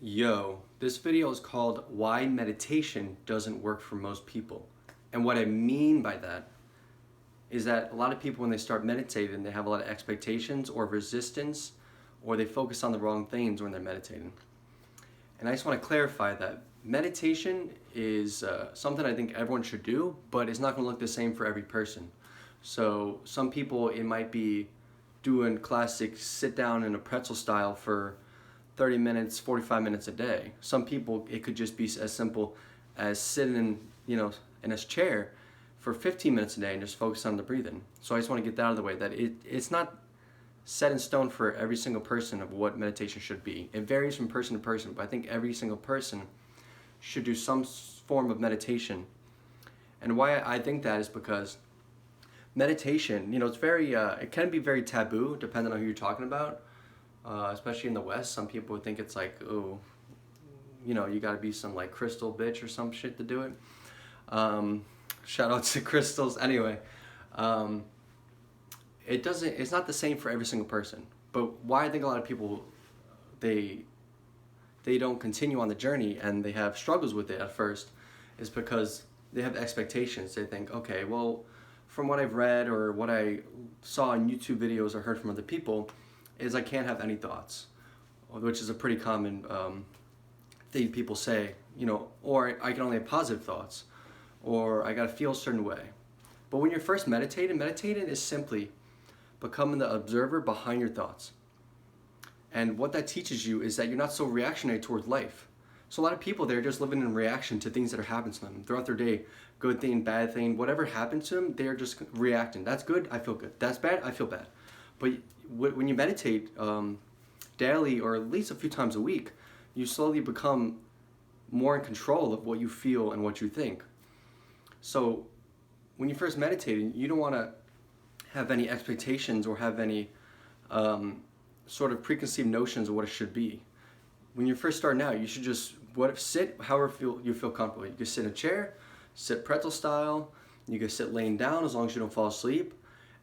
Yo, this video is called Why Meditation Doesn't Work for Most People. And what I mean by that is that a lot of people, when they start meditating, they have a lot of expectations or resistance, or they focus on the wrong things when they're meditating. And I just want to clarify that meditation is something I think everyone should do, but it's not going to look the same for every person. So some people, it might be doing classic sit down in a pretzel style for 30 minutes, 45 minutes a day. Some people, it could just be as simple as sitting in a chair for 15 minutes a day and just focus on the breathing. So I just want to get that out of the way, that it's not set in stone for every single person of what meditation should be. It varies from person to person, but I think every single person should do some form of meditation. And why I think that is because meditation, it's very, it can be very taboo depending on who you're talking about. Especially in the West, some people would think it's like, oh, you gotta be some like crystal bitch or some shit to do it. Shout out to crystals. Anyway, it's not the same for every single person. But why I think a lot of people, they don't continue on the journey and they have struggles with it at first is because they have expectations. They think, okay, well, from what I've read or what I saw in YouTube videos or heard from other people, is I can't have any thoughts, which is a pretty common thing people say, or I can only have positive thoughts, or I gotta feel a certain way. But when you're first meditating is simply becoming the observer behind your thoughts. And what that teaches you is that you're not so reactionary towards life. So a lot of people, they're just living in reaction to things that are happening to them throughout their day. Good thing, bad thing, whatever happens to them, they're just reacting. That's good, I feel good. That's bad, I feel bad. But when you meditate daily or at least a few times a week, you slowly become more in control of what you feel and what you think. So when you first meditate, you don't want to have any expectations or have any sort of preconceived notions of what it should be. When you're first starting out, you should just sit however you feel comfortable. You can sit in a chair, sit pretzel style, you can sit laying down as long as you don't fall asleep,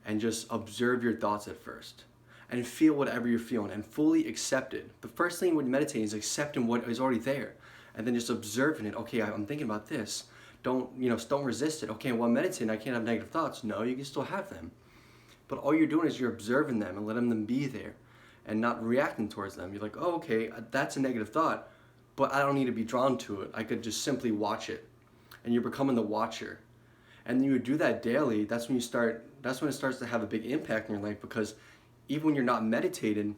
and just observe your thoughts at first. And feel whatever you're feeling and fully accept it. The first thing when you meditate is accepting what is already there. And then just observing it. Okay, I'm thinking about this. Don't resist it. Okay, well, I'm meditating, I can't have negative thoughts. No, you can still have them. But all you're doing is you're observing them and letting them be there and not reacting towards them. You're like, oh, okay, that's a negative thought, but I don't need to be drawn to it. I could just simply watch it. And you're becoming the watcher. And you do that daily, that's when it starts to have a big impact in your life, because even when you're not meditating,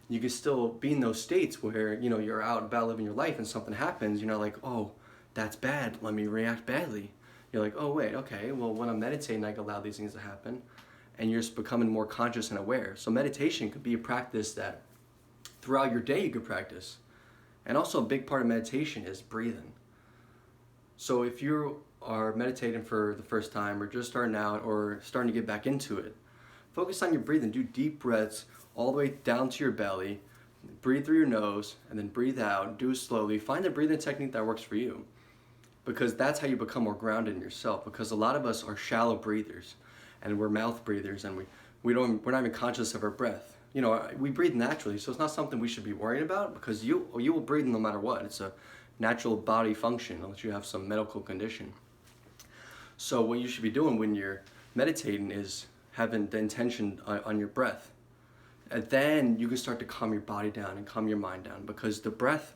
you can still be in those states where, you're out about living your life and something happens, you're not like, oh, that's bad, let me react badly. You're like, oh, wait, okay, well, when I'm meditating, I can allow these things to happen. And you're just becoming more conscious and aware. So meditation could be a practice that throughout your day you could practice. And also a big part of meditation is breathing. So if you are meditating for the first time or just starting out or starting to get back into it, focus on your breathing. Do deep breaths all the way down to your belly. Breathe through your nose and then breathe out. Do it slowly. Find the breathing technique that works for you, because that's how you become more grounded in yourself. Because a lot of us are shallow breathers and we're mouth breathers, and we're not even conscious of our breath. We breathe naturally, so it's not something we should be worrying about, because you will breathe no matter what. It's a natural body function unless you have some medical condition. So what you should be doing when you're meditating is having the intention on your breath. And then you can start to calm your body down and calm your mind down, because the breath,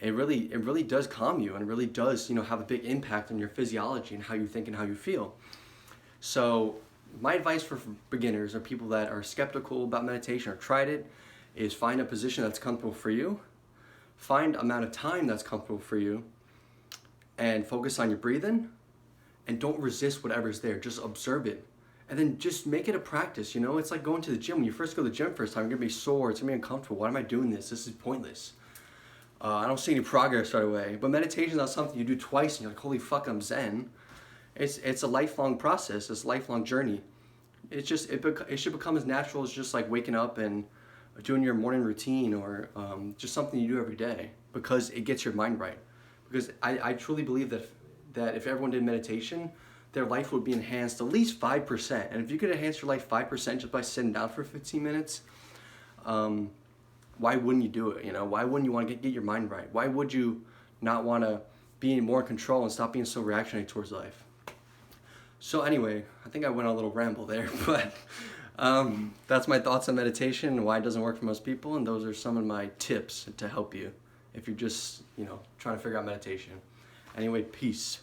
it really does calm you, and it really does, have a big impact on your physiology and how you think and how you feel. So my advice for beginners or people that are skeptical about meditation or tried it is find a position that's comfortable for you, find amount of time that's comfortable for you, and focus on your breathing, and don't resist whatever's there. Just observe it. And then just make it a practice, It's like going to the gym. When you first go to the gym first time, you're gonna be sore, it's gonna be uncomfortable. Why am I doing this? This is pointless. I don't see any progress right away. But meditation is not something you do twice and you're like, holy fuck, I'm zen. It's a lifelong process, it's a lifelong journey. It should become as natural as just like waking up and doing your morning routine, or just something you do every day, because it gets your mind right. Because I truly believe that if everyone did meditation, their life would be enhanced at least 5%. And if you could enhance your life 5% just by sitting down for 15 minutes, why wouldn't you do it? You know, why wouldn't you want to get your mind right? Why would you not want to be more in control and stop being so reactionary towards life? So anyway, I think I went on a little ramble there, but that's my thoughts on meditation and why it doesn't work for most people, and those are some of my tips to help you if you're just, trying to figure out meditation. Anyway, peace.